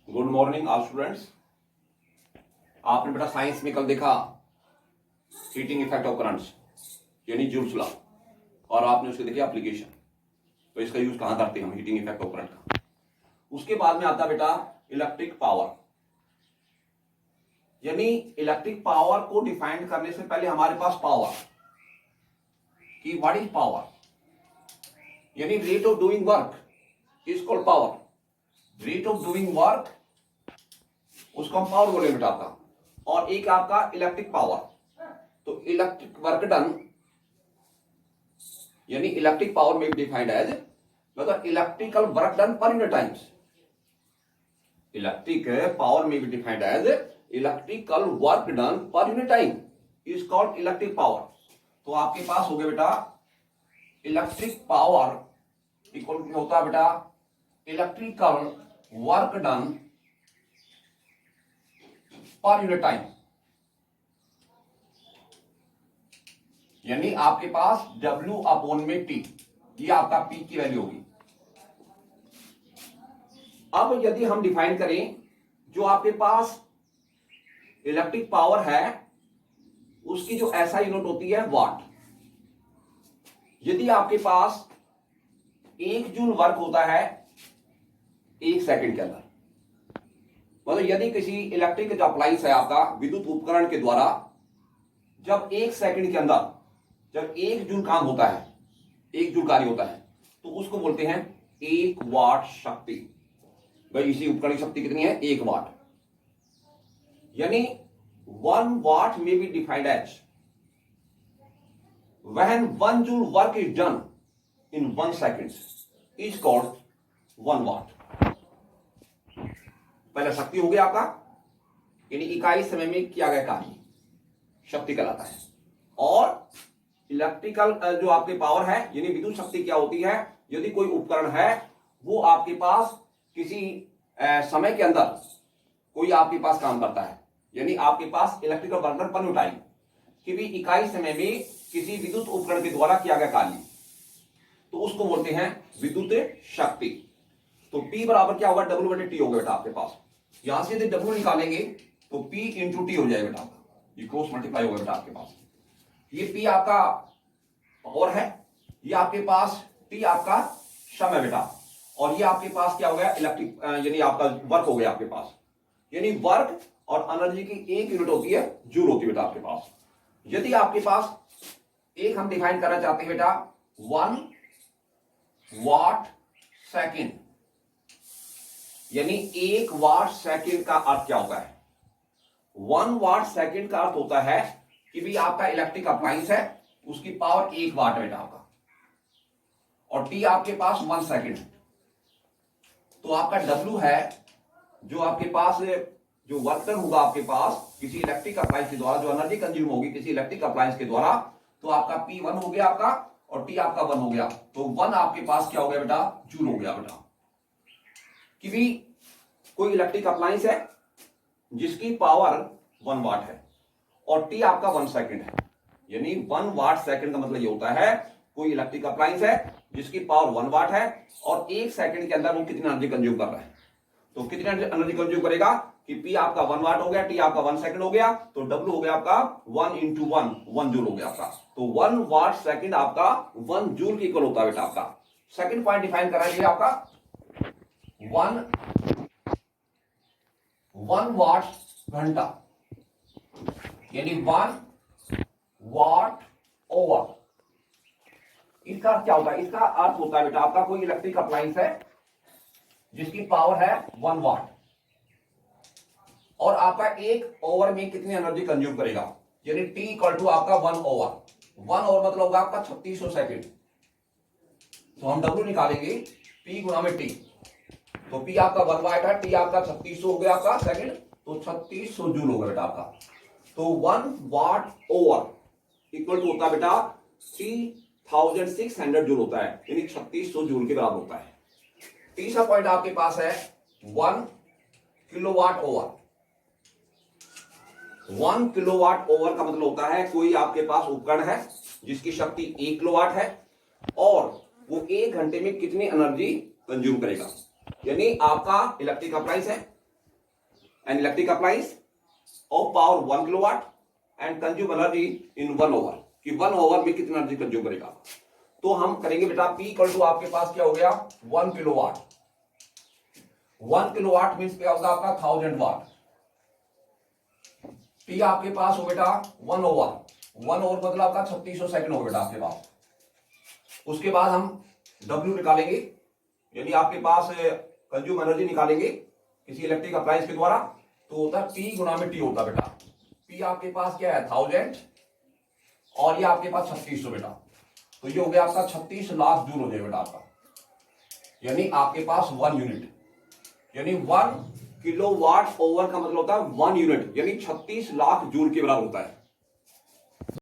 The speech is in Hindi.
Good morning all students. आपने बेटा साइंस में कल देखा हीटिंग इफेक्ट ऑफ करंट्स यानी जूल्स लॉ, और आपने उसके देखी एप्लीकेशन। तो इसका यूज कहां करते हैं हम हीटिंग इफेक्ट ऑफ करंट का। उसके बाद में आता बेटा इलेक्ट्रिक पावर, यानी इलेक्ट्रिक पावर को डिफाइन करने से पहले हमारे पास पावर की व्हाट इज पावर, यानी rate of doing work is called power. Rate of doing work उसको हम पावर बोले बेटा आपका, और एक आपका इलेक्ट्रिक पावर। तो इलेक्ट्रिक वर्क डन यानी इलेक्ट्रिक पावर में भी डिफाइंड एज मतलब electrical work done per unit times. Electric power में भी defined as electrical work done पर unit time is called electric power. तो आपके पास हो गया बेटा इलेक्ट्रिक पावर इक्वल होता है बेटा इलेक्ट्रिकल वर्क डन पर यूनिट टाइम, यानी आपके पास W अपॉन में T, ये आपका P की वैल्यू होगी। अब यदि हम डिफाइन करें जो आपके पास इलेक्ट्रिक पावर है उसकी जो SI यूनिट होती है वाट। यदि आपके पास 1 जूल वर्क होता है 1 सेकंड के अंदर, मतलब यदि किसी इलेक्ट्रिक जो अप्लायंस है आपका विद्युत उपकरण के द्वारा जब 1 सेकंड के अंदर जब 1 जूल काम होता है, 1 जूल कार्य होता है, तो उसको बोलते हैं 1 वाट शक्ति। भाई इसी उपकरण की शक्ति कितनी है 1 वाट, यानी 1 वाट में be defined as when 1 joule work is done in 1 second is called 1 watt. पहले शक्ति हो गया आपका, यानी इकाई समय में किया गया कार्य शक्ति कहलाता है। और इलेक्ट्रिकल जो आपके पावर है यानी विद्युत शक्ति क्या होती है, यदि कोई उपकरण है वो आपके पास किसी समय के अंदर कोई आपके पास काम करता है, यानी आपके पास इलेक्ट्रिकल वर्क पर यूनिट टाइम कि भी इकाई समय में किसी विद्युत उपकरण के द्वारा किया गया कार्य, तो उसको बोलते हैं विद्युत शक्ति। तो P बराबर क्या होगा W बटे T होगा बेटा आपके पास। यहां से यदि W निकालेंगे तो P इंटू T हो जाएगा बेटा आपका, ये क्रॉस मल्टीप्लाई होगा बेटा आपके पास। ये P आपका पावर है, ये आपके पास T आपका समय बेटा, और ये आपके पास क्या हो गया इलेक्ट्रिक यानी आपका वर्क हो गया आपके पास। यानी वर्क और एनर्जी की एक यूनिट होती है जूल होती है बेटा आपके पास। यदि आपके पास एक हम डिफाइन करना चाहते हैं बेटा 1 वाट सेकेंड, यानी 1 वाट सेकेंड का अर्थ क्या होता है। 1 वाट सेकेंड का अर्थ होता है कि भी आपका इलेक्ट्रिक अप्लायंस है उसकी पावर 1 वाट है बेटा आपका, और T आपके पास 1 सेकेंड। तो आपका W है जो आपके पास जो वर्क डन होगा आपके पास किसी इलेक्ट्रिक अप्लायंस के द्वारा, जो एनर्जी कंज्यूम होगी किसी इलेक्ट्रिक अप्लायंस के द्वारा, तो आपका P1 हो गया आपका और T आपका 1 हो गया। तो 1 आपके पास क्या हो गया बेटा जूल हो गया बेटा। कि भी कोई इलेक्ट्रिक अप्लायंस है जिसकी पावर 1 वाट है और T आपका 1 सेकंड है, यानी 1 वाट सेकंड का मतलब ये होता है कोई इलेक्ट्रिक अप्लायंस है जिसकी पावर 1 वाट है और 1 सेकंड के अंदर वो कितनी एनर्जी कंज्यूम कर रहा है। तो कितनी एनर्जी कंज्यूम करेगा कि P आपका 1 वाट हो गया, T आपका 1 सेकंड हो गया, तो W हो गया आपका 1 इंटू 1 जूल हो गया आपका। तो 1 वाट सेकंड आपका 1 जूल के इक्वल होता है बेटा आपका। सेकंड पॉइंट डिफाइन कराइए आपका 1 वाट घंटा, यानी 1 वाट ओवर। इसका अर्थ क्या होता है, इसका अर्थ होता है बेटा आपका कोई इलेक्ट्रिक अप्लायंस है जिसकी पावर है 1 वाट और आपका 1 ओवर में कितनी एनर्जी कंज्यूम करेगा, यानी T इक्वल टू आपका 1 ओवर मतलब होगा आपका 3600 सेकंड। तो हम W निकालेंगे P गुना में T, तो P आपका 1 वाट है, T आपका 3600 हो गया आपका सेकंड, तो 3600 जूल होगा बेटा आपका। तो 1 वाट ओवर इक्वल टू होता है बेटा 3600 जूल होता है, यानी 3600 जूल के बराबर होता है। तीसरा पॉइंट आपके पास है 1 किलोवाट ओवर। 1 किलोवाट ओवर का मतलब होता है कोई आपके पास उपकरण है जिसकी शक्ति 1 किलोवाट है और वो 1 घंटे में कितनी एनर्जी कंज्यूम करेगा। यानी आपका इलेक्ट्रिक अप्लायंस है an electric appliance of power 1 kilowatt and consume energy in 1 over, कि 1 ओवर में कितना एनर्जी कंज्यूम करेगा। तो हम करेंगे बेटा P इक्वल टू आपके पास क्या हो गया 1 किलोवाट। 1 किलोवाट मीन्स क्या होगा आपका 1000 वाट। P आपके पास हो बेटा 1 ओवर, 1 ओवर मतलब आपका 3600 सेकंड हो बेटा आपके पास। उसके बाद हम W निकालेंगे, यानी आपके पास कंज्यूम एनर्जी निकालेंगे किसी इलेक्ट्रिक अप्लायंस के द्वारा, तो होता है P गुना में T होता है बेटा। P आपके पास क्या है 1000 और ये आपके पास 3600 बेटा, तो ये हो गया आपका 36 लाख जूल हो जाएगा बेटा आपका, यानी आपके पास 1 यूनिट, यानी 1 किलोवाट ओवर का मतलब होता है 1 यूनिट, यानी 36 लाख जूल के बराबर होता है।